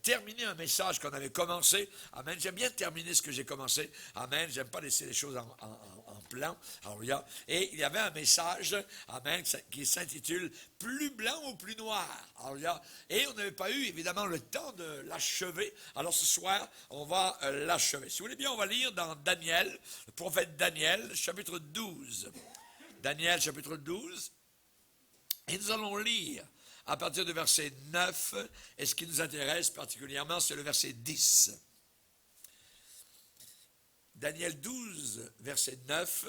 terminer un message qu'on avait commencé. Amen. J'aime bien terminer ce que j'ai commencé. Amen. J'aime pas laisser les choses en plan. Alléluia. Et il y avait un message, amen, qui s'intitule « Plus blanc ou plus noir ». Alléluia. Et on n'avait pas eu, évidemment, le temps de l'achever. Alors ce soir, on va l'achever. Si vous voulez bien, on va lire dans Daniel, le prophète Daniel, chapitre 12. Daniel, chapitre 12. Et nous allons lire à partir du verset 9. Et ce qui nous intéresse particulièrement, c'est le verset 10. Daniel 12, verset 9,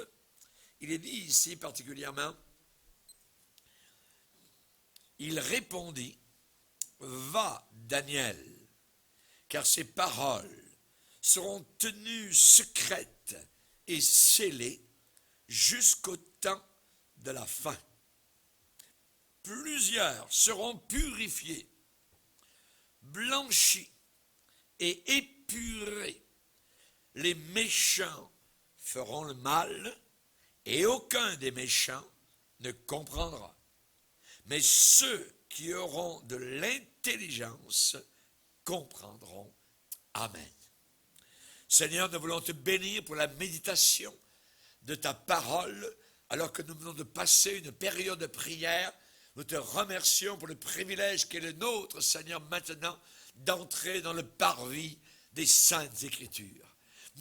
il est dit ici particulièrement, il répondit, va Daniel, car ces paroles seront tenues secrètes et scellées jusqu'au temps de la fin. Plusieurs seront purifiés, blanchis et épurés. Les méchants feront le mal, et aucun des méchants ne comprendra. Mais ceux qui auront de l'intelligence comprendront. Amen. Seigneur, nous voulons te bénir pour la méditation de ta parole, alors que nous venons de passer une période de prière. Nous te remercions pour le privilège qui est le nôtre, Seigneur, maintenant, d'entrer dans le parvis des Saintes Écritures.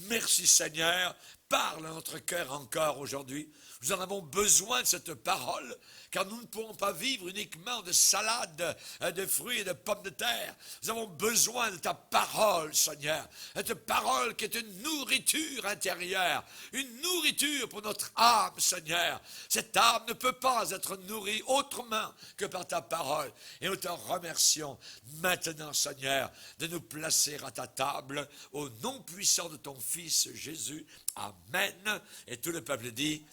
Merci Seigneur, parle à notre cœur encore aujourd'hui. Nous en avons besoin de cette parole, car nous ne pourrons pas vivre uniquement de salade, de fruits et de pommes de terre. Nous avons besoin de ta parole, Seigneur. Cette parole qui est une nourriture intérieure, une nourriture pour notre âme, Seigneur. Cette âme ne peut pas être nourrie autrement que par ta parole. Et nous te remercions maintenant, Seigneur, de nous placer à ta table au nom puissant de ton Fils Jésus. Amen. Et tout le peuple dit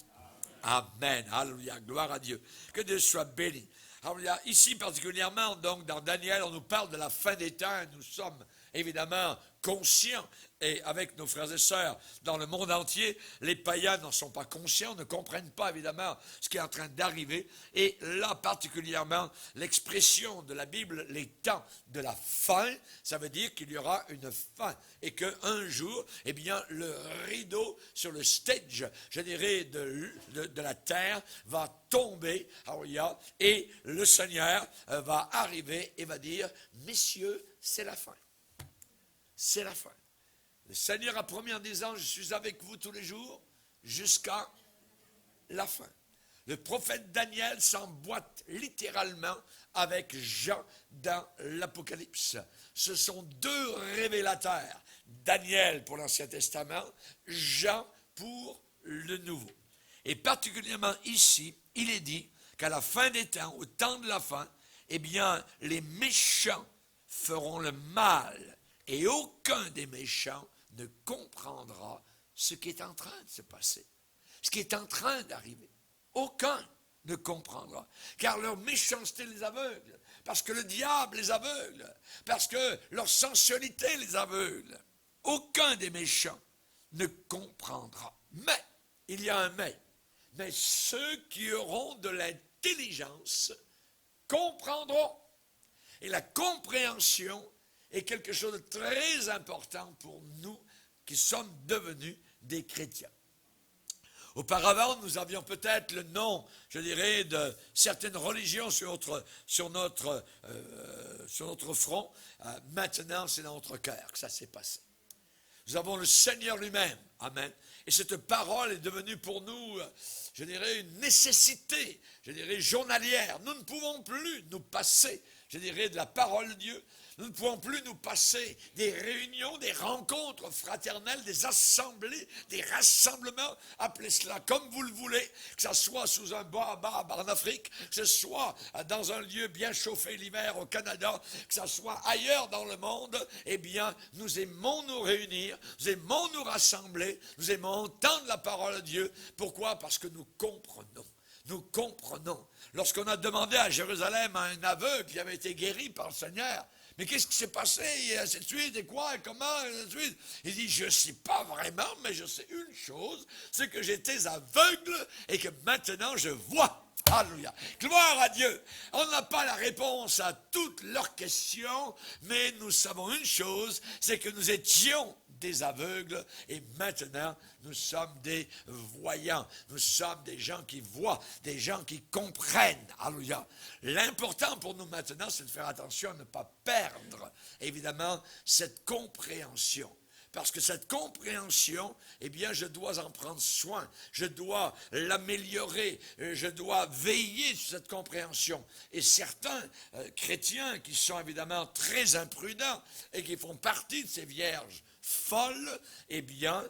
Amen. Alléluia. Gloire à Dieu. Que Dieu soit béni. Alléluia. Ici particulièrement, donc, dans Daniel, on nous parle de la fin des temps. Nous sommes évidemment conscients, et avec nos frères et sœurs dans le monde entier, les païens n'en sont pas conscients, ne comprennent pas évidemment ce qui est en train d'arriver. Et là particulièrement, l'expression de la Bible, les temps de la fin, ça veut dire qu'il y aura une fin. Et qu'un jour, eh bien, le rideau sur le stage, je dirais, de la terre va tomber, et le Seigneur va arriver et va dire, messieurs, c'est la fin. C'est la fin. Le Seigneur a promis en disant, je suis avec vous tous les jours jusqu'à la fin. Le prophète Daniel s'emboîte littéralement avec Jean dans l'Apocalypse. Ce sont deux révélateurs. Daniel pour l'Ancien Testament, Jean pour le Nouveau. Et particulièrement ici, il est dit qu'à la fin des temps, au temps de la fin, eh bien, les méchants feront le mal. Et aucun des méchants ne comprendra ce qui est en train de se passer, ce qui est en train d'arriver. Aucun ne comprendra, car leur méchanceté les aveugle, parce que le diable les aveugle, parce que leur sensualité les aveugle. Aucun des méchants ne comprendra. Mais, il y a un mais ceux qui auront de l'intelligence comprendront. Et la compréhension est quelque chose de très important pour nous qui sommes devenus des chrétiens. Auparavant, nous avions peut-être le nom, je dirais, de certaines religions sur notre front. Maintenant, c'est dans notre cœur que ça s'est passé. Nous avons le Seigneur lui-même. Amen. Et cette parole est devenue pour nous, je dirais, une nécessité, je dirais, journalière. Nous ne pouvons plus nous passer, je dirais, de la parole de Dieu. Nous ne pouvons plus nous passer des réunions, des rencontres fraternelles, des assemblées, des rassemblements, appelez cela comme vous le voulez, que ce soit sous un baobab en Afrique, que ce soit dans un lieu bien chauffé l'hiver au Canada, que ce soit ailleurs dans le monde, eh bien, nous aimons nous réunir, nous aimons nous rassembler, nous aimons entendre la parole de Dieu. Pourquoi? Parce que nous comprenons. Nous comprenons. Lorsqu'on a demandé à Jérusalem à un aveugle qui avait été guéri par le Seigneur, mais qu'est-ce qui s'est passé, et ainsi de suite, et quoi, et comment, et ainsi de suite. Il dit, je ne sais pas vraiment, mais je sais une chose, c'est que j'étais aveugle et que maintenant je vois. Alléluia. Gloire à Dieu. On n'a pas la réponse à toutes leurs questions, mais nous savons une chose, c'est que nous étions des aveugles et maintenant nous sommes des voyants. Nous sommes des gens qui voient, des gens qui comprennent. Alléluia. L'important pour nous maintenant, c'est de faire attention à ne pas perdre, évidemment, cette compréhension. Parce que cette compréhension, eh bien, je dois en prendre soin. Je dois l'améliorer. Je dois veiller sur cette compréhension. Et certains chrétiens qui sont évidemment très imprudents et qui font partie de ces vierges folles, eh bien,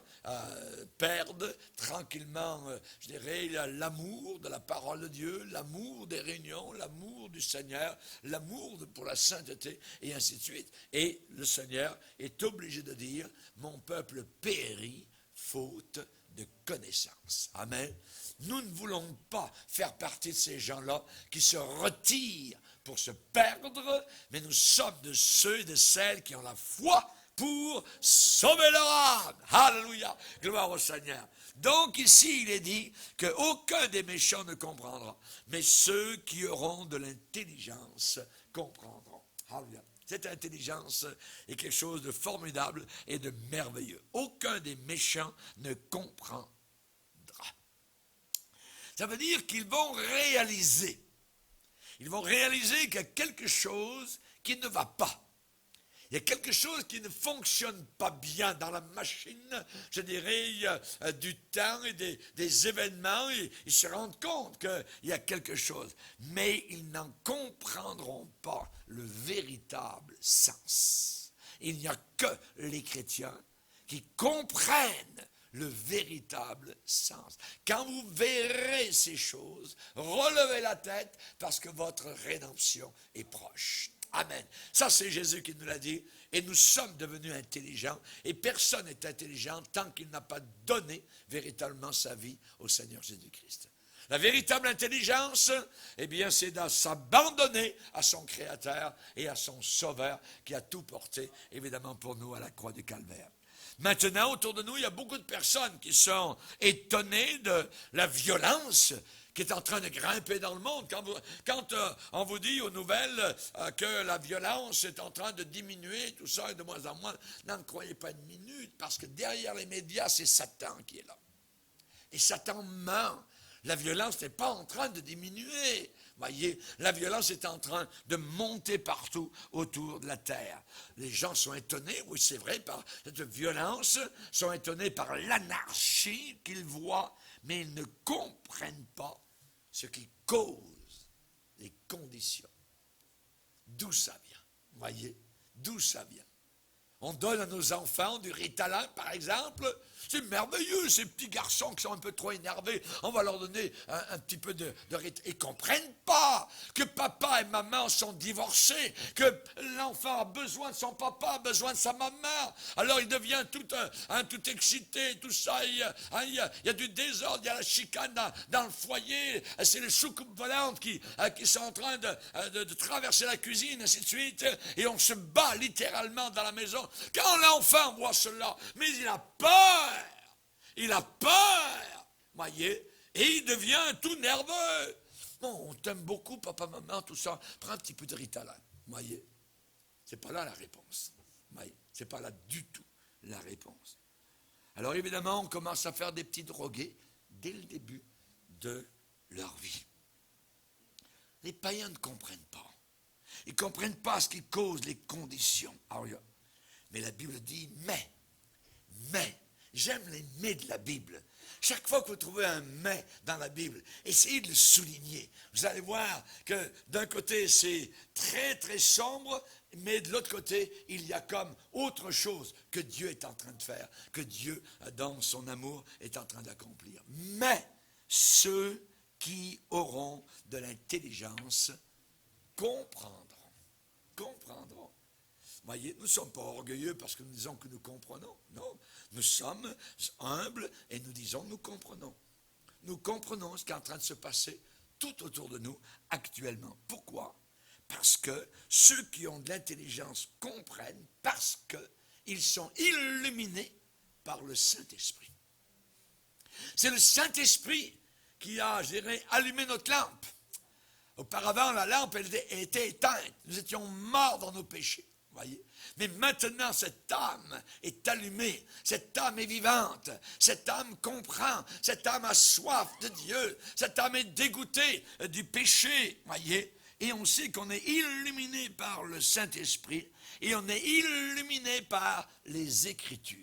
perdent tranquillement, je dirais, l'amour de la parole de Dieu, l'amour des réunions, l'amour du Seigneur, l'amour pour la sainteté, et ainsi de suite. Et le Seigneur est obligé de dire, mon peuple périt faute de connaissance. Amen. Nous ne voulons pas faire partie de ces gens-là qui se retirent pour se perdre, mais nous sommes de ceux et de celles qui ont la foi pour sauver leur âme. Alléluia. Gloire au Seigneur. Donc ici, il est dit qu'aucun des méchants ne comprendra, mais ceux qui auront de l'intelligence comprendront. Alléluia. Cette intelligence est quelque chose de formidable et de merveilleux. Aucun des méchants ne comprendra. Ça veut dire qu'ils vont réaliser. Ils vont réaliser qu'il y a quelque chose qui ne va pas. Il y a quelque chose qui ne fonctionne pas bien dans la machine, je dirais, du temps et des événements. Ils se rendent compte qu'il y a quelque chose. Mais ils n'en comprendront pas le véritable sens. Il n'y a que les chrétiens qui comprennent le véritable sens. Quand vous verrez ces choses, relevez la tête parce que votre rédemption est proche. Amen. Ça, c'est Jésus qui nous l'a dit. Et nous sommes devenus intelligents. Et personne n'est intelligent tant qu'il n'a pas donné véritablement sa vie au Seigneur Jésus-Christ. La véritable intelligence, eh bien, c'est de s'abandonner à son Créateur et à son Sauveur qui a tout porté, évidemment, pour nous à la croix du Calvaire. Maintenant, autour de nous, il y a beaucoup de personnes qui sont étonnées de la violence qui est en train de grimper dans le monde. Quand on vous dit aux nouvelles que la violence est en train de diminuer, tout ça, et de moins en moins, n'en croyez pas une minute, parce que derrière les médias, c'est Satan qui est là. Et Satan ment. La violence n'est pas en train de diminuer. Voyez, la violence est en train de monter partout autour de la terre. Les gens sont étonnés, oui c'est vrai, par cette violence, sont étonnés par l'anarchie qu'ils voient, mais ils ne comprennent pas ce qui cause les conditions. D'où ça vient, voyez, d'où ça vient. On donne à nos enfants du Ritalin, par exemple. C'est merveilleux, ces petits garçons qui sont un peu trop énervés. On va leur donner un petit peu de Ritalin. Ils ne comprennent pas que papa et maman sont divorcés, que l'enfant a besoin de son papa, a besoin de sa maman. Alors il devient tout excité, tout ça. Il y a du désordre, il y a la chicane dans le foyer. C'est les soucoupes volantes qui sont en train de traverser la cuisine, ainsi de suite. Et on se bat littéralement dans la maison. Quand l'enfant voit cela, mais il a peur. Il a peur, voyez, et il devient tout nerveux. Bon, on t'aime beaucoup, papa, maman, tout ça. Prends un petit peu de Ritalin, voyez. C'est pas là la réponse, voyez. C'est pas là du tout la réponse. Alors évidemment, on commence à faire des petits drogués dès le début de leur vie. Les païens ne comprennent pas. Ils ne comprennent pas ce qui cause les conditions. Alors, mais la Bible dit, mais, j'aime les mais de la Bible. Chaque fois que vous trouvez un mais dans la Bible, essayez de le souligner. Vous allez voir que d'un côté, c'est très, très sombre, mais de l'autre côté, il y a comme autre chose que Dieu est en train de faire, que Dieu, dans son amour, est en train d'accomplir. Mais ceux qui auront de l'intelligence comprendront. Voyez, nous ne sommes pas orgueilleux parce que nous disons que nous comprenons. Non, nous sommes humbles et nous disons nous comprenons. Nous comprenons ce qui est en train de se passer tout autour de nous actuellement. Pourquoi? Parce que ceux qui ont de l'intelligence comprennent parce qu'ils sont illuminés par le Saint-Esprit. C'est le Saint-Esprit qui a, je dirais, allumé notre lampe. Auparavant, la lampe elle était éteinte. Nous étions morts dans nos péchés. Voyez? Mais maintenant, cette âme est allumée, cette âme est vivante, cette âme comprend, cette âme a soif de Dieu, cette âme est dégoûtée du péché. Voyez? Et on sait qu'on est illuminé par le Saint-Esprit et on est illuminé par les Écritures.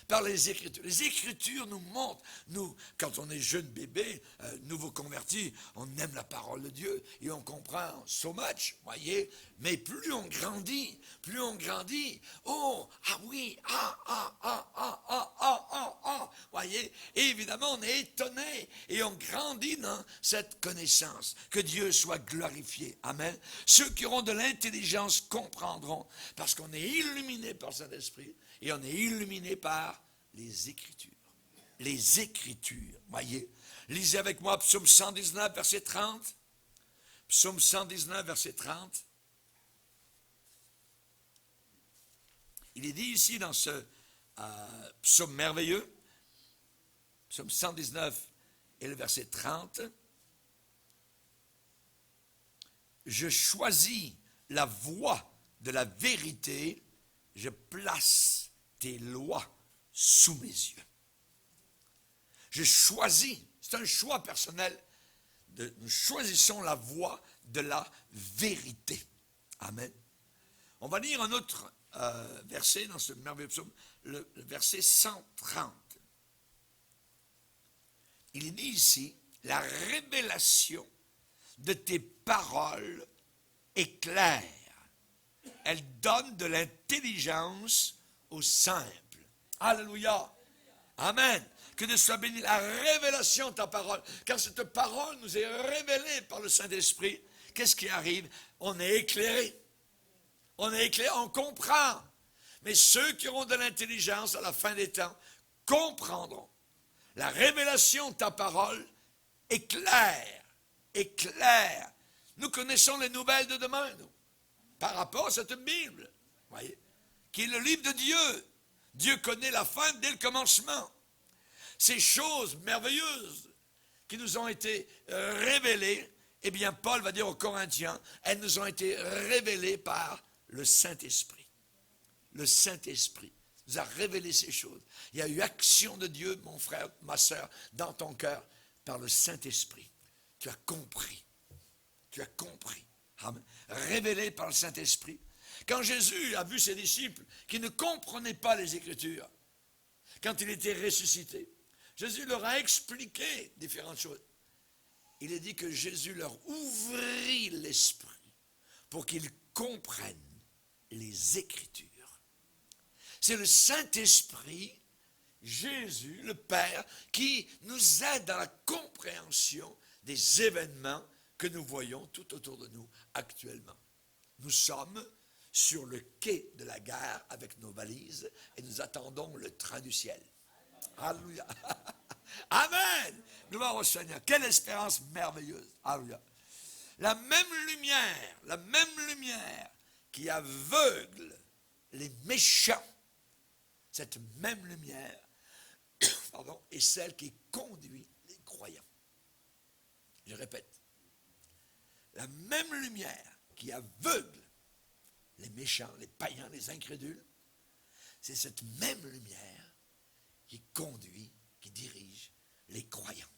Par les Écritures. Les Écritures nous montrent, nous, quand on est jeune bébé, nouveau converti, on aime la parole de Dieu et on comprend so much, voyez, mais plus on grandit, oh, ah oui, voyez, et évidemment on est étonné et on grandit dans cette connaissance. Que Dieu soit glorifié, amen. Ceux qui auront de l'intelligence comprendront, parce qu'on est illuminé par cet esprit, et on est illuminé par les Écritures. Les Écritures, voyez. Lisez avec moi Psaume 119, verset 30. Psaume 119, verset 30. Il est dit ici dans ce psaume merveilleux, Psaume 119 et le verset 30. Je choisis la voie de la vérité, je place tes lois sous mes yeux. Je choisis, c'est un choix personnel, nous choisissons la voie de la vérité. Amen. On va lire un autre verset dans ce merveilleux psaume, le verset 130. Il est dit ici, la révélation de tes paroles est claire. Elle donne de l'intelligence aux simples. Alléluia. Amen. Que Dieu soit béni. La révélation de ta parole. Quand cette parole nous est révélée par le Saint-Esprit, qu'est-ce qui arrive? On est éclairé. On est éclairé, on comprend. Mais ceux qui auront de l'intelligence à la fin des temps comprendront. La révélation de ta parole est claire. Est claire. Nous connaissons les nouvelles de demain, nous, par rapport à cette Bible, voyez, qui est le livre de Dieu. Dieu connaît la fin dès le commencement. Ces choses merveilleuses qui nous ont été révélées, eh bien, Paul va dire aux Corinthiens, elles nous ont été révélées par le Saint-Esprit. Le Saint-Esprit nous a révélé ces choses. Il y a eu action de Dieu, mon frère, ma sœur, dans ton cœur, par le Saint-Esprit. Tu as compris. Tu as compris. Amen. Révélé par le Saint-Esprit. Quand Jésus a vu ses disciples qui ne comprenaient pas les Écritures, quand il était ressuscité, Jésus leur a expliqué différentes choses. Il est dit que Jésus leur ouvrit l'esprit pour qu'ils comprennent les Écritures. C'est le Saint-Esprit, Jésus, le Père, qui nous aide dans la compréhension des événements que nous voyons tout autour de nous actuellement. Nous sommes sur le quai de la gare avec nos valises et nous attendons le train du ciel. Alléluia. Amen. Gloire au Seigneur. Quelle espérance merveilleuse. Alléluia. La même lumière qui aveugle les méchants, cette même lumière, est celle qui conduit les croyants. Je répète. La même lumière qui aveugle les méchants, les païens, les incrédules, c'est cette même lumière qui conduit, qui dirige les croyants.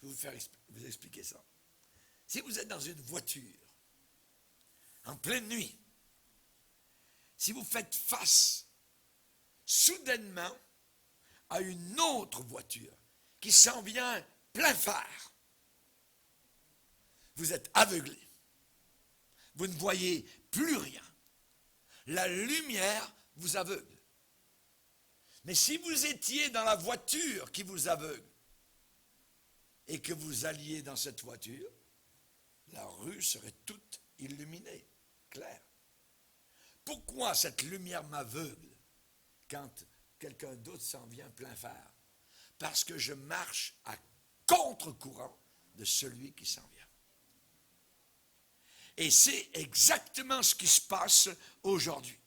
Je vais vous expliquer ça. Si vous êtes dans une voiture, en pleine nuit, si vous faites face soudainement à une autre voiture qui s'en vient plein phare, vous êtes aveuglé. Vous ne voyez plus rien. La lumière vous aveugle. Mais si vous étiez dans la voiture qui vous aveugle et que vous alliez dans cette voiture, la rue serait toute illuminée, claire. Pourquoi cette lumière m'aveugle quand quelqu'un d'autre s'en vient plein phare? Parce que je marche à contre-courant de celui qui s'en vient. Et c'est exactement ce qui se passe aujourd'hui.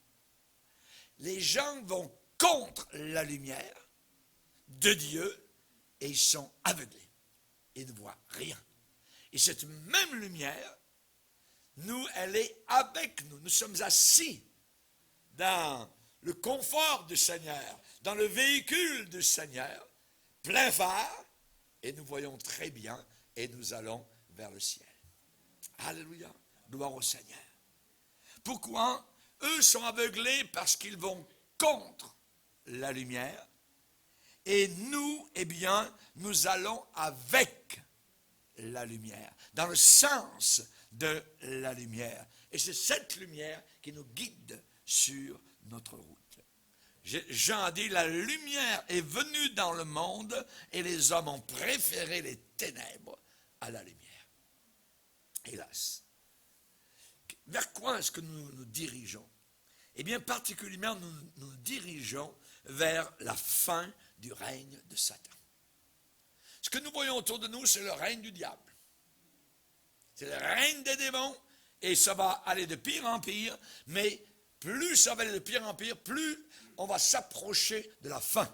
Les gens vont contre la lumière de Dieu et ils sont aveuglés. Ils ne voient rien. Et cette même lumière, nous, elle est avec nous. Nous sommes assis dans le confort du Seigneur, dans le véhicule du Seigneur, plein phare, et nous voyons très bien, et nous allons vers le ciel. Alléluia, gloire au Seigneur. Pourquoi? Eux sont aveuglés parce qu'ils vont contre la lumière, et nous, eh bien, nous allons avec la lumière, dans le sens de la lumière. Et c'est cette lumière qui nous guide sur notre route. Jean a dit, la lumière est venue dans le monde et les hommes ont préféré les ténèbres à la lumière. Hélas. Vers quoi est-ce que nous nous dirigeons? Eh bien, particulièrement, nous nous dirigeons vers la fin du règne de Satan. Ce que nous voyons autour de nous, c'est le règne du diable. C'est le règne des démons, et ça va aller de pire en pire, mais plus ça va aller de pire en pire, plus on va s'approcher de la fin.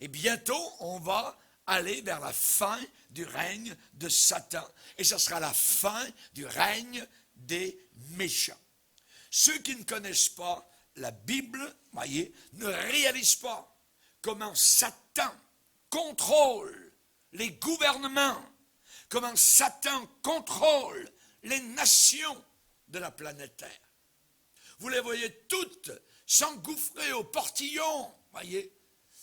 Et bientôt, on va aller vers la fin du règne de Satan, et ce sera la fin du règne des méchants. Ceux qui ne connaissent pas la Bible, voyez, ne réalisent pas comment Satan contrôle les gouvernements, comment Satan contrôle les nations de la planète Terre. Vous les voyez toutes s'engouffrer au portillon, voyez,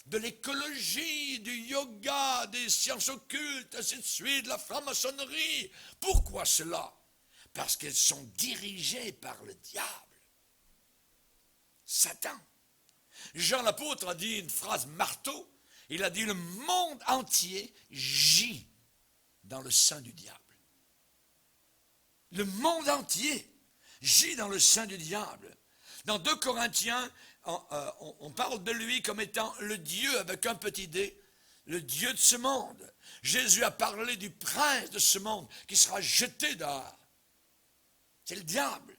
de l'écologie, du yoga, des sciences occultes, ainsi de suite, de la franc-maçonnerie. Pourquoi cela? Parce qu'elles sont dirigées par le diable, Satan. Jean l'apôtre a dit une phrase marteau, il a dit le monde entier gît dans le sein du diable. Le monde entier gît dans le sein du diable. Dans 2 Corinthiens, on parle de lui comme étant le Dieu avec un petit d, le Dieu de ce monde. Jésus a parlé du prince de ce monde qui sera jeté dehors. C'est le diable.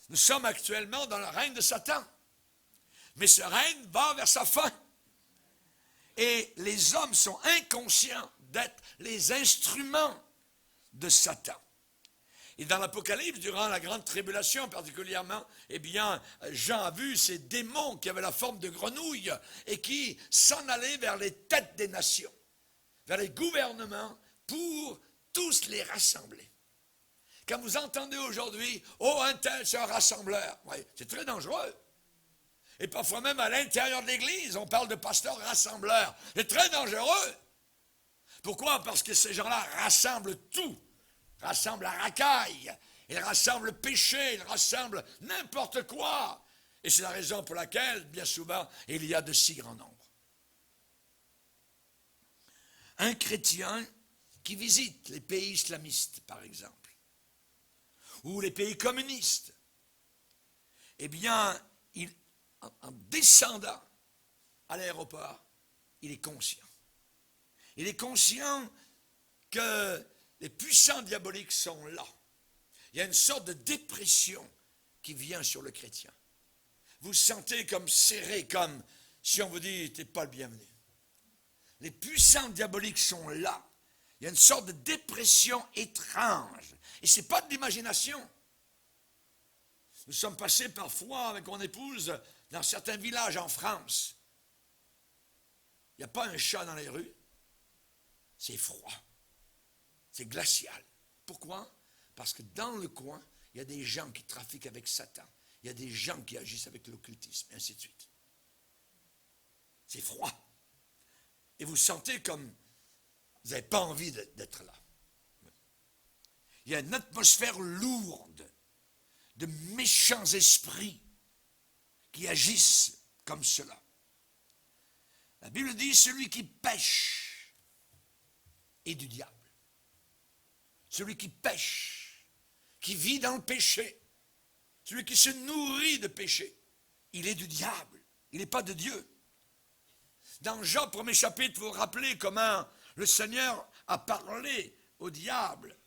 Nous sommes actuellement dans le règne de Satan. Mais ce règne va vers sa fin. Et les hommes sont inconscients d'être les instruments de Satan. Et dans l'Apocalypse, durant la grande tribulation particulièrement, eh bien, Jean a vu ces démons qui avaient la forme de grenouilles et qui s'en allaient vers les têtes des nations, vers les gouvernements, pour tous les rassembler. Quand vous entendez aujourd'hui, « Oh, un tel, c'est un rassembleur », ouais, c'est très dangereux. Et parfois même à l'intérieur de l'Église, on parle de pasteurs rassembleurs. C'est très dangereux. Pourquoi? Parce que ces gens-là rassemblent tout. Ils rassemblent la racaille, ils rassemblent le péché, ils rassemblent n'importe quoi. Et c'est la raison pour laquelle, bien souvent, il y a de si grands nombres. Un chrétien qui visite les pays islamistes, par exemple, ou les pays communistes, eh bien, en descendant à l'aéroport, il est conscient. Il est conscient que les puissants diaboliques sont là. Il y a une sorte de dépression qui vient sur le chrétien. Vous vous sentez comme serré, comme si on vous dit, tu n'es pas le bienvenu. Les puissants diaboliques sont là. Il y a une sorte de dépression étrange. Et ce n'est pas de l'imagination. Nous sommes passés parfois avec mon épouse dans certains villages en France. Il n'y a pas un chat dans les rues. C'est froid. C'est glacial. Pourquoi? Parce que dans le coin, il y a des gens qui trafiquent avec Satan. Il y a des gens qui agissent avec l'occultisme, et ainsi de suite. C'est froid. Et vous sentez comme vous n'avez pas envie d'être là. Il y a une atmosphère lourde de méchants esprits qui agissent comme cela. La Bible dit, celui qui pêche est du diable. Celui qui pêche, qui vit dans le péché, celui qui se nourrit de péché, il est du diable, il n'est pas de Dieu. Dans Jean 1er chapitre, vous vous rappelez comment le Seigneur a parlé au diable.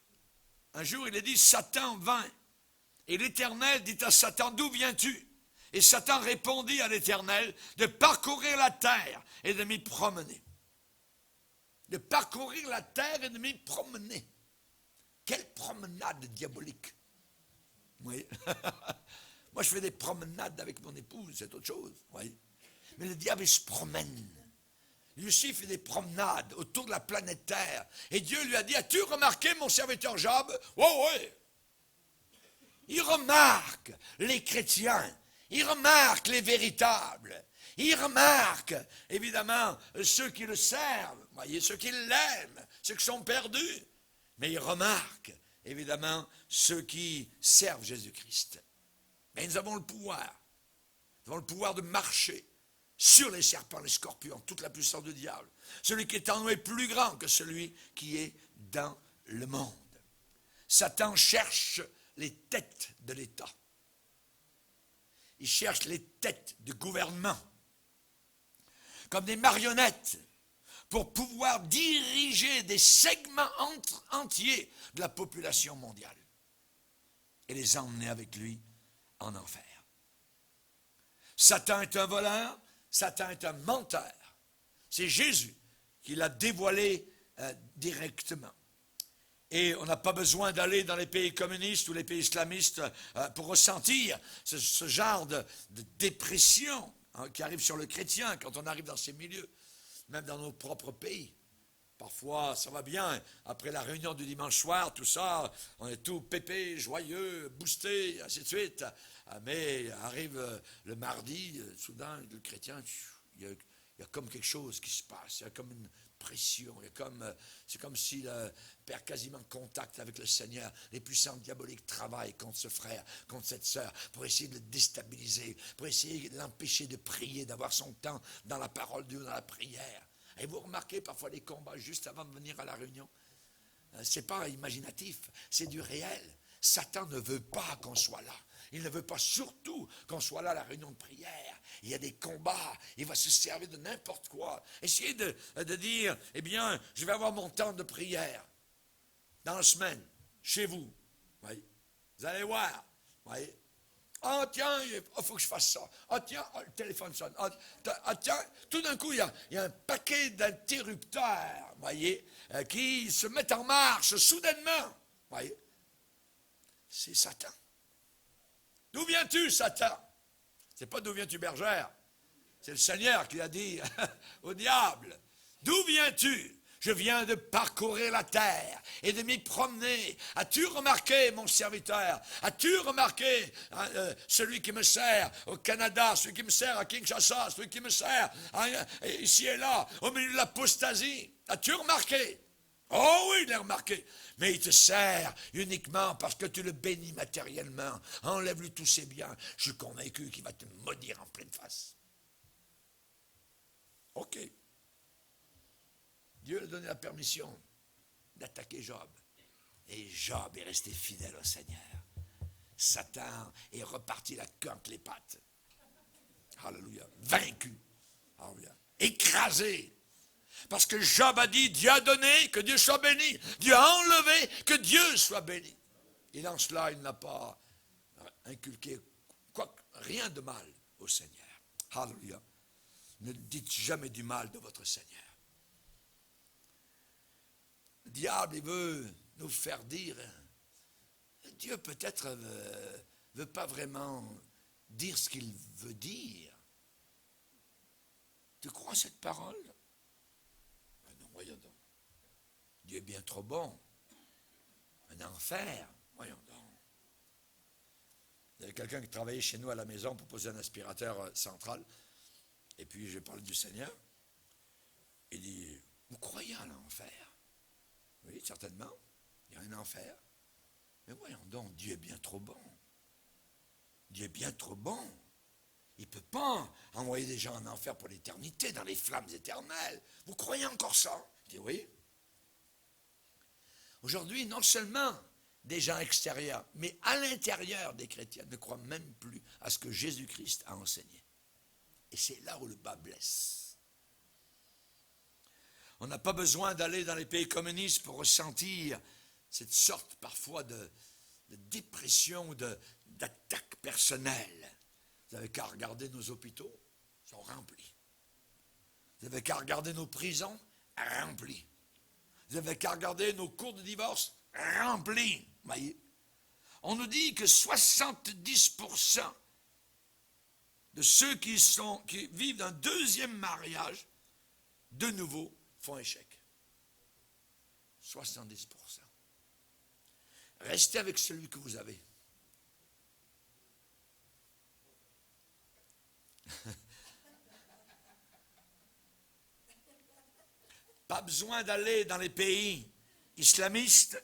Un jour, il a dit, Satan vint. Et l'Éternel dit à Satan, d'où viens-tu? Et Satan répondit à l'Éternel, de parcourir la terre et de m'y promener. De parcourir la terre et de m'y promener. Quelle promenade diabolique. Oui. Moi, je fais des promenades avec mon épouse, c'est autre chose. Oui. Mais le diable, il se promène. Lui aussi, il fait des promenades autour de la planète Terre. Et Dieu lui a dit, as-tu remarqué mon serviteur Job? Oh oui. Il remarque les chrétiens. Il remarque les véritables. Il remarque, évidemment, ceux qui le servent. Voyez, ceux qui l'aiment, ceux qui sont perdus. Mais il remarque, évidemment, ceux qui servent Jésus-Christ. Mais nous avons le pouvoir. Nous avons le pouvoir de marcher sur les serpents, les scorpions, toute la puissance du diable. Celui qui est en nous est plus grand que celui qui est dans le monde. Satan cherche les têtes de l'État. Il cherche les têtes du gouvernement, comme des marionnettes, pour pouvoir diriger des segments entiers de la population mondiale et les emmener avec lui en enfer. Satan est un voleur, Satan est un menteur. C'est Jésus qui l'a dévoilé directement. Et on n'a pas besoin d'aller dans les pays communistes ou les pays islamistes pour ressentir ce genre de dépression qui arrive sur le chrétien quand on arrive dans ces milieux, même dans nos propres pays. Parfois, ça va bien. Après la réunion du dimanche soir, tout ça, on est tout pépé, joyeux, boosté, ainsi de suite. Mais arrive le mardi, soudain, le chrétien, il y a comme quelque chose qui se passe. Il y a comme une pression. C'est comme s'il perd quasiment contact avec le Seigneur. Les puissances diaboliques travaillent contre ce frère, contre cette sœur, pour essayer de le déstabiliser, pour essayer de l'empêcher de prier, d'avoir son temps dans la parole de Dieu, dans la prière. Et vous remarquez parfois les combats juste avant de venir à la réunion. Ce n'est pas imaginatif, c'est du réel. Satan ne veut pas qu'on soit là. Il ne veut pas surtout qu'on soit là à la réunion de prière. Il y a des combats, il va se servir de n'importe quoi. Essayez de dire, eh bien, je vais avoir mon temps de prière dans la semaine, chez vous. Oui. Vous allez voir. Oui. Ah tiens, il faut que je fasse ça. Ah tiens, le téléphone sonne. Ah tiens, tout d'un coup, il y a un paquet d'interrupteurs, voyez, qui se mettent en marche soudainement. Voyez. C'est Satan. D'où viens-tu, Satan? C'est pas d'où viens-tu, bergère. C'est le Seigneur qui a dit au diable, d'où viens-tu? Je viens de parcourir la terre et de m'y promener. As-tu remarqué, mon serviteur? As-tu remarqué celui qui me sert au Canada, celui qui me sert à Kinshasa, celui qui me sert ici et là, au milieu de l'apostasie? As-tu remarqué? Oh oui, il l'a remarqué. Mais il te sert uniquement parce que tu le bénis matériellement. Enlève-lui tous ses biens. Je suis convaincu qu'il va te maudire en pleine face. OK. Dieu lui a donné la permission d'attaquer Job. Et Job est resté fidèle au Seigneur. Satan est reparti la queue entre les pattes. Alléluia. Vaincu. Alléluia. Écrasé. Parce que Job a dit, Dieu a donné, que Dieu soit béni. Dieu a enlevé, que Dieu soit béni. Et dans cela, il n'a pas inculqué rien de mal au Seigneur. Alléluia. Ne dites jamais du mal de votre Seigneur. Le diable, il veut nous faire dire, Dieu peut-être ne veut pas vraiment dire ce qu'il veut dire. Tu crois cette parole? Ben non, voyons donc. Dieu est bien trop bon. Un enfer, voyons donc. Il y avait quelqu'un qui travaillait chez nous à la maison pour poser un aspirateur central. Et puis j'ai parlé du Seigneur. Il dit, vous croyez à l'enfer? Oui, certainement. Il y a un enfer. Mais voyons donc, Dieu est bien trop bon. Dieu est bien trop bon. Il ne peut pas envoyer des gens en enfer pour l'éternité, dans les flammes éternelles. Vous croyez encore ça? Je dis oui. Aujourd'hui, non seulement des gens extérieurs, mais à l'intérieur des chrétiens ne croient même plus à ce que Jésus-Christ a enseigné. Et c'est là où le bas blesse. On n'a pas besoin d'aller dans les pays communistes pour ressentir cette sorte parfois de dépression, d'attaque personnelle. Vous n'avez qu'à regarder nos hôpitaux, ils sont remplis. Vous n'avez qu'à regarder nos prisons, remplies. Vous n'avez qu'à regarder nos cours de divorce, rempli. Voyez? On nous dit que 70% de ceux qui vivent un deuxième mariage, de nouveau, font échec. 70%. Restez avec celui que vous avez. Pas besoin d'aller dans les pays islamistes.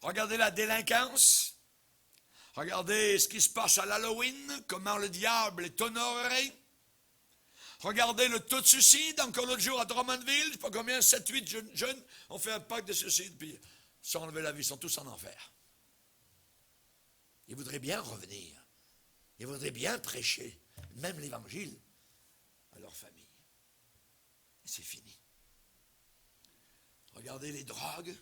Regardez la délinquance. Regardez ce qui se passe à l'Halloween, comment le diable est honoré. Regardez le taux de suicide. Encore l'autre jour à Drummondville, je ne sais pas combien, 7-8 jeunes ont fait un pacte de suicide, puis ils sont enlevés la vie, ils sont tous en enfer. Ils voudraient bien revenir. Ils voudraient bien prêcher, même l'évangile, à leur famille. Et c'est fini. Regardez les drogues,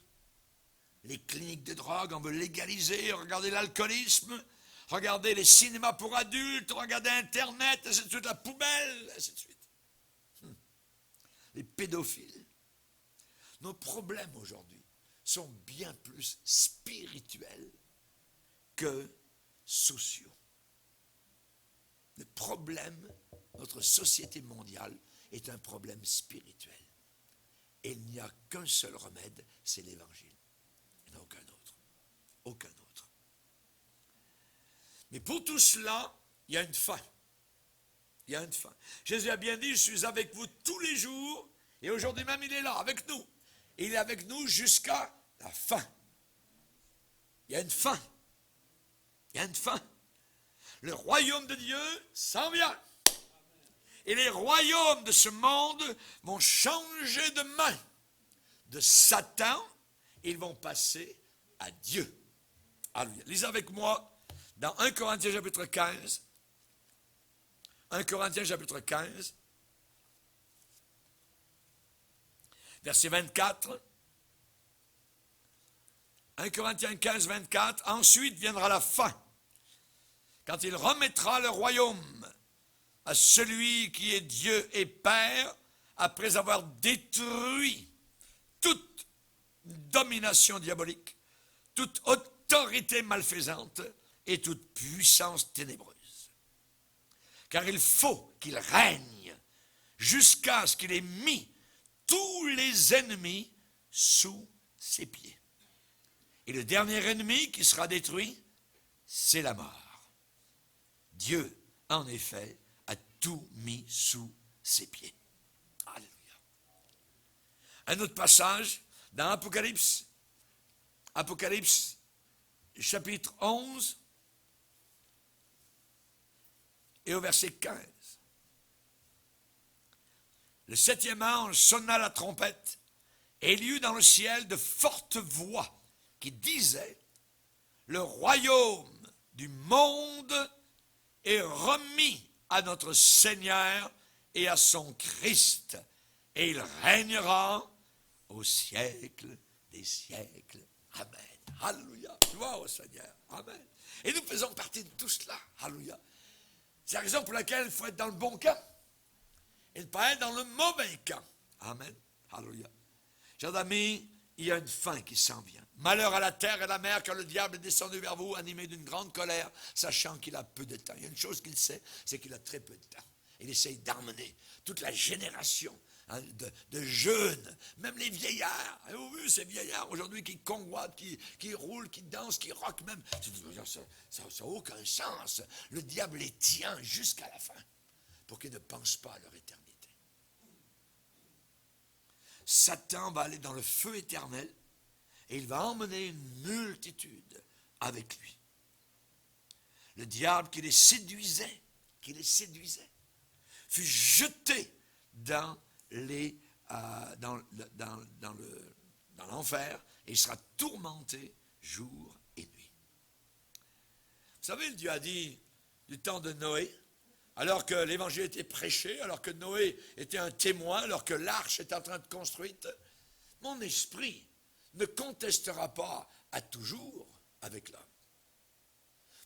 les cliniques de drogue, on veut légaliser. Regardez l'alcoolisme, regardez les cinémas pour adultes, regardez Internet, ainsi de suite, la poubelle, ainsi de suite. Les pédophiles. Nos problèmes aujourd'hui sont bien plus spirituels que sociaux. Le problème, notre société mondiale, est un problème spirituel. Et il n'y a qu'un seul remède, c'est l'Évangile. Il n'y en a aucun autre. Aucun autre. Mais pour tout cela, il y a une fin. Il y a une fin. Jésus a bien dit, je suis avec vous tous les jours, et aujourd'hui même il est là, avec nous. Et il est avec nous jusqu'à la fin. Il y a une fin. Il y a une fin. Le royaume de Dieu s'en vient. Et les royaumes de ce monde vont changer de main. De Satan, ils vont passer à Dieu. Alléluia. Lisez avec moi dans 1 Corinthiens chapitre 15. 1 Corinthiens chapitre 15. Verset 24. 1 Corinthiens 15, 24. Ensuite viendra la fin. Quand il remettra le royaume à celui qui est Dieu et Père, après avoir détruit toute domination diabolique, toute autorité malfaisante et toute puissance ténébreuse. Car il faut qu'il règne jusqu'à ce qu'il ait mis tous les ennemis sous ses pieds. Et le dernier ennemi qui sera détruit, c'est la mort. Dieu, en effet, a tout mis sous ses pieds. Alléluia. Un autre passage dans Apocalypse, Apocalypse chapitre 11 et au verset 15. Le 7e ange sonna la trompette et il y eut dans le ciel de fortes voix qui disaient: le royaume du monde est remis à notre Seigneur et à son Christ, et il régnera au siècle des siècles. Amen. Alléluia. Gloire au Seigneur. Amen. Et nous faisons partie de tout cela. Alléluia. C'est la raison pour laquelle il faut être dans le bon camp et ne pas être dans le mauvais camp. Amen. Alléluia. Chers amis, il y a une fin qui s'en vient. Malheur à la terre et à la mer, car le diable est descendu vers vous, animé d'une grande colère, sachant qu'il a peu de temps. Il y a une chose qu'il sait, c'est qu'il a très peu de temps. Il essaye d'emmener toute la génération de jeunes, même les vieillards. Avez-vous vu ces vieillards aujourd'hui qui convoitent, qui roulent, qui dansent, qui rockent même? Ça n'a aucun sens. Le diable les tient jusqu'à la fin pour qu'ils ne pensent pas à leur éternité. Satan va aller dans le feu éternel et il va emmener une multitude avec lui. Le diable qui les séduisait, fut jeté dans l'enfer et il sera tourmenté jour et nuit. Vous savez, Dieu a dit du temps de Noé, alors que l'évangile était prêché, alors que Noé était un témoin, alors que l'arche était en train de construite, mon esprit ne contestera pas à toujours avec l'homme.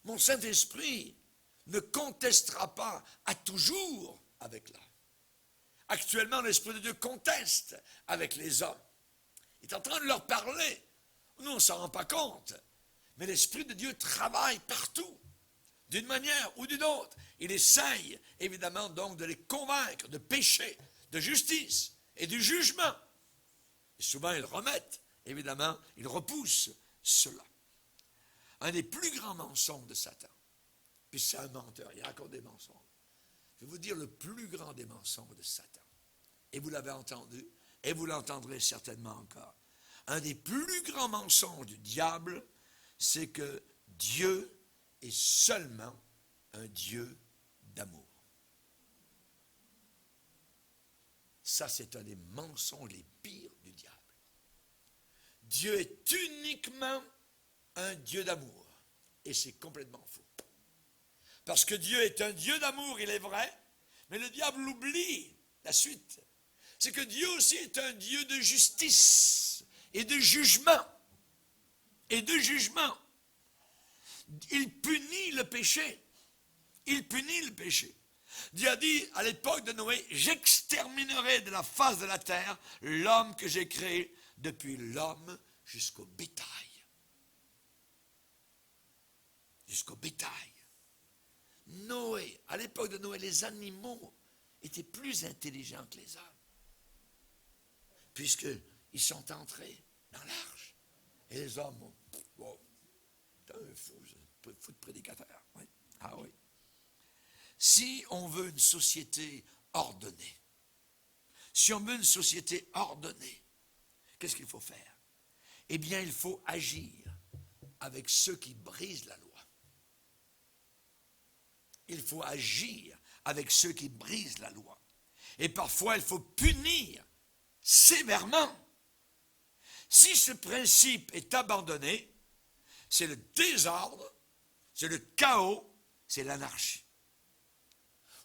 Mon Saint-Esprit ne contestera pas à toujours avec l'homme. Actuellement, l'Esprit de Dieu conteste avec les hommes. Il est en train de leur parler Nous, on ne s'en rend pas compte. Mais l'Esprit de Dieu travaille partout, d'une manière ou d'une autre. Il essaye, évidemment, donc de les convaincre de péché, de justice et du jugement. Et souvent, ils remettent, évidemment, ils repoussent cela. Un des plus grands mensonges de Satan, puis c'est un menteur, il raconte des mensonges. Je vais vous dire le plus grand des mensonges de Satan. Et vous l'avez entendu, et vous l'entendrez certainement encore. Un des plus grands mensonges du diable, c'est que Dieu est seulement un Dieu d'amour. Ça, c'est un des mensonges les pires du diable. Dieu est uniquement un Dieu d'amour. Et c'est complètement faux. Parce que Dieu est un Dieu d'amour, il est vrai, mais le diable oublie la suite. C'est que Dieu aussi est un Dieu de justice et de jugement. Et de jugement. Il punit le péché. Il punit le péché. Dieu a dit à l'époque de Noé, j'exterminerai de la face de la terre l'homme que j'ai créé, depuis l'homme jusqu'au bétail. Jusqu'au bétail. Noé, à l'époque de Noé, les animaux étaient plus intelligents que les hommes. Puisqu'ils sont entrés dans l'arche. Et les hommes, wow, t'es un fou de prédicateur. Oui. Ah oui. Si on veut une société ordonnée, qu'est-ce qu'il faut faire? Eh bien, il faut agir avec ceux qui brisent la loi. Il faut agir avec ceux qui brisent la loi. Et parfois, il faut punir sévèrement. Si ce principe est abandonné, c'est le désordre, c'est le chaos, c'est l'anarchie.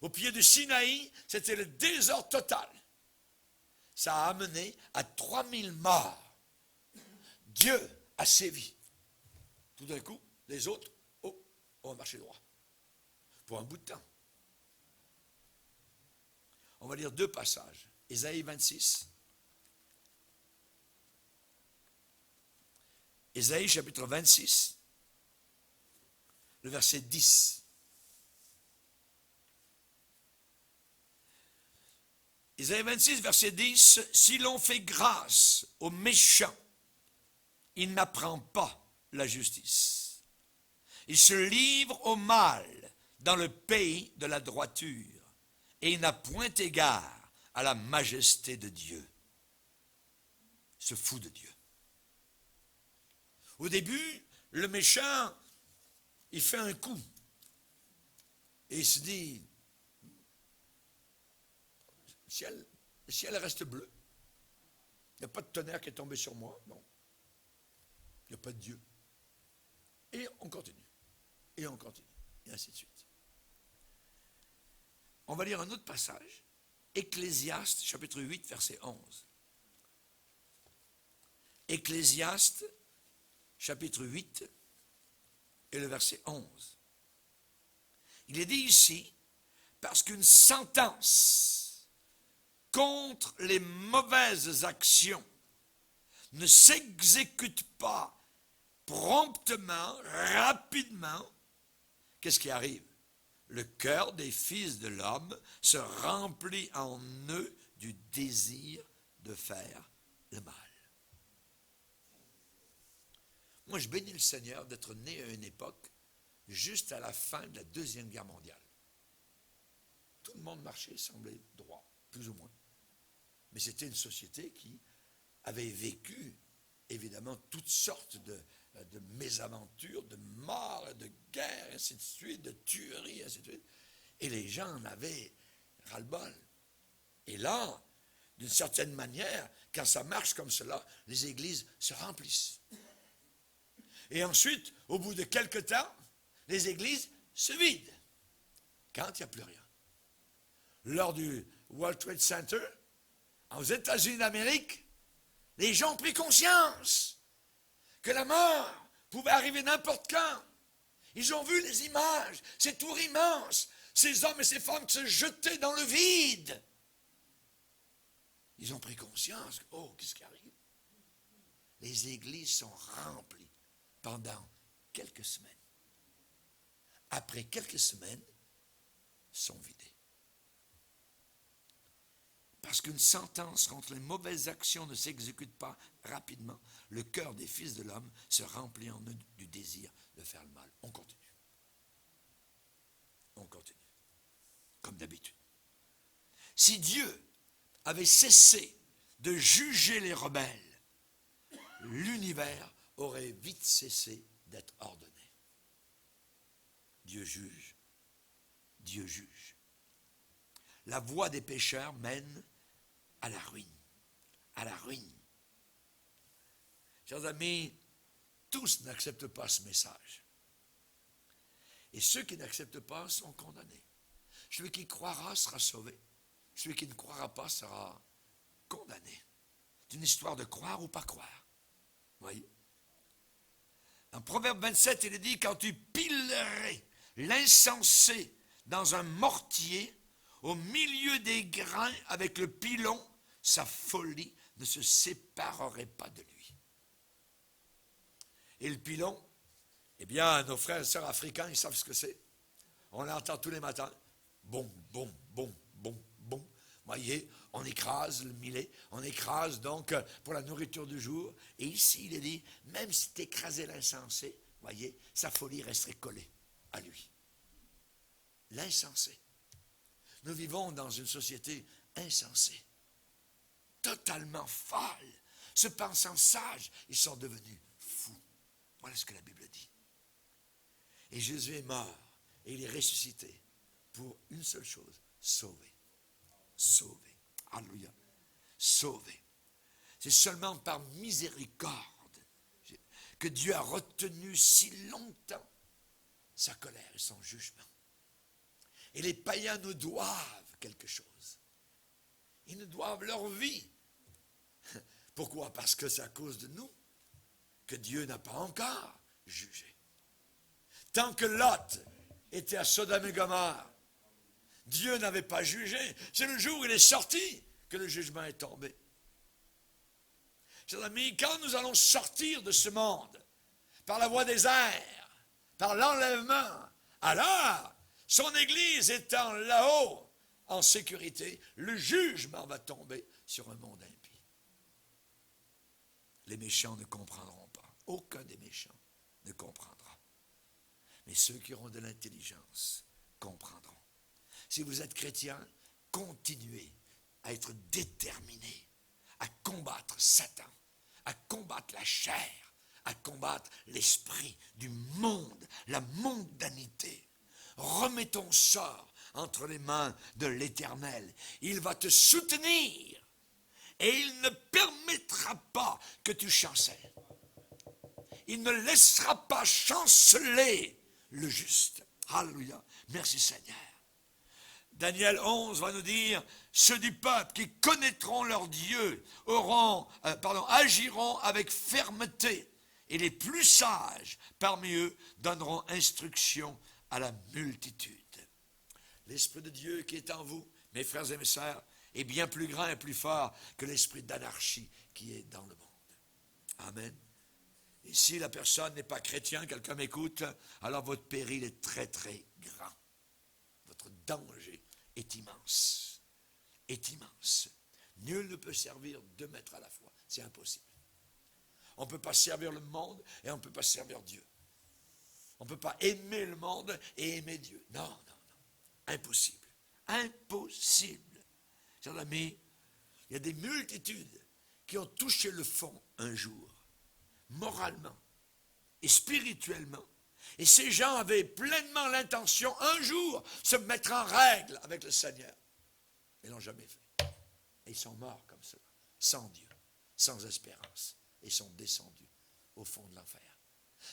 Au pied du Sinaï, c'était le désordre total. Ça a amené à 3000 morts. Dieu a sévi. Tout d'un coup, les autres, on va marcher droit. Pour un bout de temps. On va lire 2 passages. Ésaïe 26. Ésaïe chapitre 26, le verset 10. Ésaïe 26, verset 10, si l'on fait grâce aux méchants, il n'apprend pas la justice. Il se livre au mal dans le pays de la droiture, et il n'a point égard à la majesté de Dieu. Il se fout de Dieu. Au début, le méchant, il fait un coup. Et il se dit, le ciel reste bleu. Il n'y a pas de tonnerre qui est tombé sur moi. Non. Il n'y a pas de Dieu. Et on continue. Et on continue. Et ainsi de suite. On va lire un autre passage. Ecclésiaste, chapitre 8, verset 11. Ecclésiaste, chapitre 8, et le verset 11. Il est dit ici, parce qu'une sentence contre les mauvaises actions ne s'exécute pas promptement, rapidement, qu'est-ce qui arrive? Le cœur des fils de l'homme se remplit en eux du désir de faire le mal. Moi, je bénis le Seigneur d'être né à une époque juste à la fin de la Deuxième Guerre mondiale. Tout le monde marchait, semblait droit, plus ou moins. Mais c'était une société qui avait vécu, évidemment, toutes sortes de mésaventures, de morts, de guerres, ainsi de suite, de tueries, ainsi de suite. Et les gens en avaient ras-le-bol. Et là, d'une certaine manière, quand ça marche comme cela, les églises se remplissent. Et ensuite, au bout de quelque temps, les églises se vident. Quand il n'y a plus rien. Lors du World Trade Center, aux États-Unis d'Amérique, les gens ont pris conscience que la mort pouvait arriver n'importe quand. Ils ont vu les images, ces tours immenses, ces hommes et ces femmes qui se jetaient dans le vide. Ils ont pris conscience, oh, qu'est-ce qui arrive? les églises sont remplies pendant quelques semaines. Après quelques semaines, sont vidées. Parce qu'une sentence contre les mauvaises actions ne s'exécute pas rapidement, le cœur des fils de l'homme se remplit en eux du désir de faire le mal. On continue. On continue. Comme d'habitude. Si Dieu avait cessé de juger les rebelles, l'univers aurait vite cessé d'être ordonné. Dieu juge. Dieu juge. La voie des pécheurs mène à la ruine. À la ruine. Chers amis, tous n'acceptent pas ce message. Et ceux qui n'acceptent pas sont condamnés. Celui qui croira sera sauvé. Celui qui ne croira pas sera condamné. C'est une histoire de croire ou pas croire. Voyez? Dans Proverbe 27, il est dit, quand tu pilerais l'insensé dans un mortier, au milieu des grains avec le pilon, sa folie ne se séparerait pas de lui. Et le pilon, eh bien, nos frères et sœurs africains, ils savent ce que c'est. On l'entend tous les matins. Bon, bon, bon, bon, bon. Voyez, on écrase le millet, on écrase donc pour la nourriture du jour. Et ici, il est dit, même si tu écrasais l'insensé, voyez, sa folie resterait collée à lui. L'insensé. Nous vivons dans une société insensée, totalement folle. Se pensant sages, ils sont devenus fous. Voilà ce que la Bible dit. Et Jésus est mort et il est ressuscité pour une seule chose, sauver. Sauver. Alléluia. Sauver. C'est seulement par miséricorde que Dieu a retenu si longtemps sa colère et son jugement. Et les païens nous doivent quelque chose. Ils nous doivent leur vie. Pourquoi? Parce que c'est à cause de nous que Dieu n'a pas encore jugé. Tant que Lot était à Sodome et Gomorrhe, Dieu n'avait pas jugé. C'est le jour où il est sorti que le jugement est tombé. Chers amis, quand nous allons sortir de ce monde, par la voie des airs, par l'enlèvement, alors, son Église étant là-haut, en sécurité, le jugement va tomber sur un monde impie. Les méchants ne comprendront pas. Aucun des méchants ne comprendra. Mais ceux qui auront de l'intelligence comprendront. Si vous êtes chrétien, continuez à être déterminés à combattre Satan, à combattre la chair, à combattre l'esprit du monde, la mondanité. Remets ton sort entre les mains de l'Éternel. Il va te soutenir et il ne permettra pas que tu chancelles. Il ne laissera pas chanceler le juste. Alléluia. Merci Seigneur. Daniel 11 va nous dire, ceux du peuple qui connaîtront leur Dieu agiront avec fermeté et les plus sages parmi eux donneront instruction à la multitude. L'Esprit de Dieu qui est en vous, mes frères et mes sœurs, est bien plus grand et plus fort que l'esprit d'anarchie qui est dans le monde. Amen. Et si la personne n'est pas chrétien, quelqu'un m'écoute, alors votre péril est très très grand. Votre danger est immense. Est immense. Nul ne peut servir 2 maîtres à la fois. C'est impossible. On ne peut pas servir le monde et on ne peut pas servir Dieu. On ne peut pas aimer le monde et aimer Dieu. Non, non, non. Impossible. Impossible. Chers amis, il y a des multitudes qui ont touché le fond un jour, moralement et spirituellement. Et ces gens avaient pleinement l'intention, un jour, de se mettre en règle avec le Seigneur. Ils ne l'ont jamais fait. Et ils sont morts comme cela, sans Dieu, sans espérance. Et sont descendus au fond de l'enfer.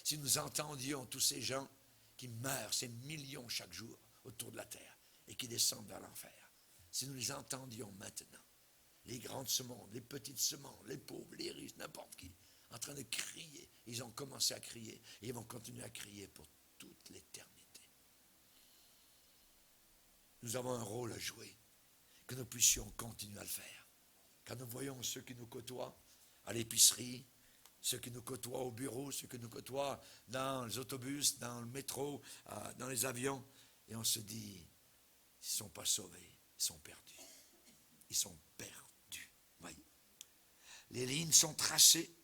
Si nous entendions tous ces gens qui meurent, ces millions chaque jour autour de la terre, et qui descendent vers l'enfer, si nous les entendions maintenant, les grands de ce monde, les petits de ce monde, les pauvres, les riches, n'importe qui, en train de crier, ils ont commencé à crier, et ils vont continuer à crier pour toute l'éternité. Nous avons un rôle à jouer, que nous puissions continuer à le faire. Quand nous voyons ceux qui nous côtoient, à l'épicerie, ceux qui nous côtoient au bureau, ceux qui nous côtoient dans les autobus, dans le métro, dans les avions. Et on se dit, ils ne sont pas sauvés, ils sont perdus. Ils sont perdus. Voyez. Les lignes sont tracées,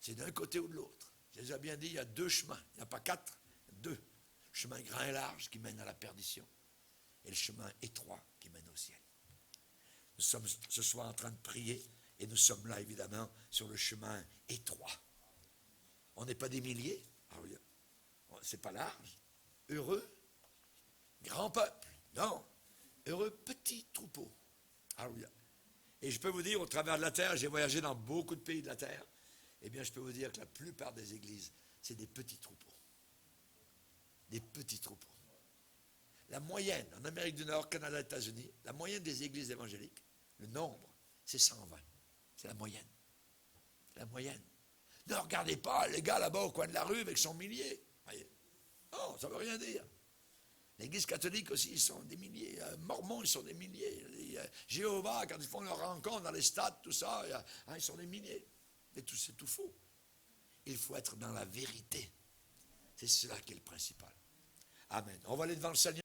c'est d'un côté ou de l'autre. J'ai déjà bien dit, il y a deux chemins, il n'y a pas quatre, deux. Le chemin grand et large qui mène à la perdition et le chemin étroit qui mène au ciel. Nous sommes ce soir en train de prier et nous sommes là évidemment sur le chemin étroit. On n'est pas des milliers, c'est pas large. Heureux, grand peuple, non, heureux petit troupeau. Alléluia. Et je peux vous dire, au travers de la terre, j'ai voyagé dans beaucoup de pays de la terre, eh bien je peux vous dire que la plupart des églises, c'est des petits troupeaux. Des petits troupeaux. La moyenne, en Amérique du Nord, Canada, États-Unis, la moyenne des églises évangéliques, le nombre, c'est 120. C'est la moyenne. La moyenne. Ne regardez pas les gars là-bas au coin de la rue avec son millier. Voyez. Non, ça ne veut rien dire. L'Église catholique aussi, ils sont des milliers. Mormons, ils sont des milliers. Jéhovah, quand ils font leur rencontre dans les stades, tout ça, ils sont des milliers. Et tout, c'est tout faux. Il faut être dans la vérité. C'est cela qui est le principal. Amen. On va aller devant le Seigneur.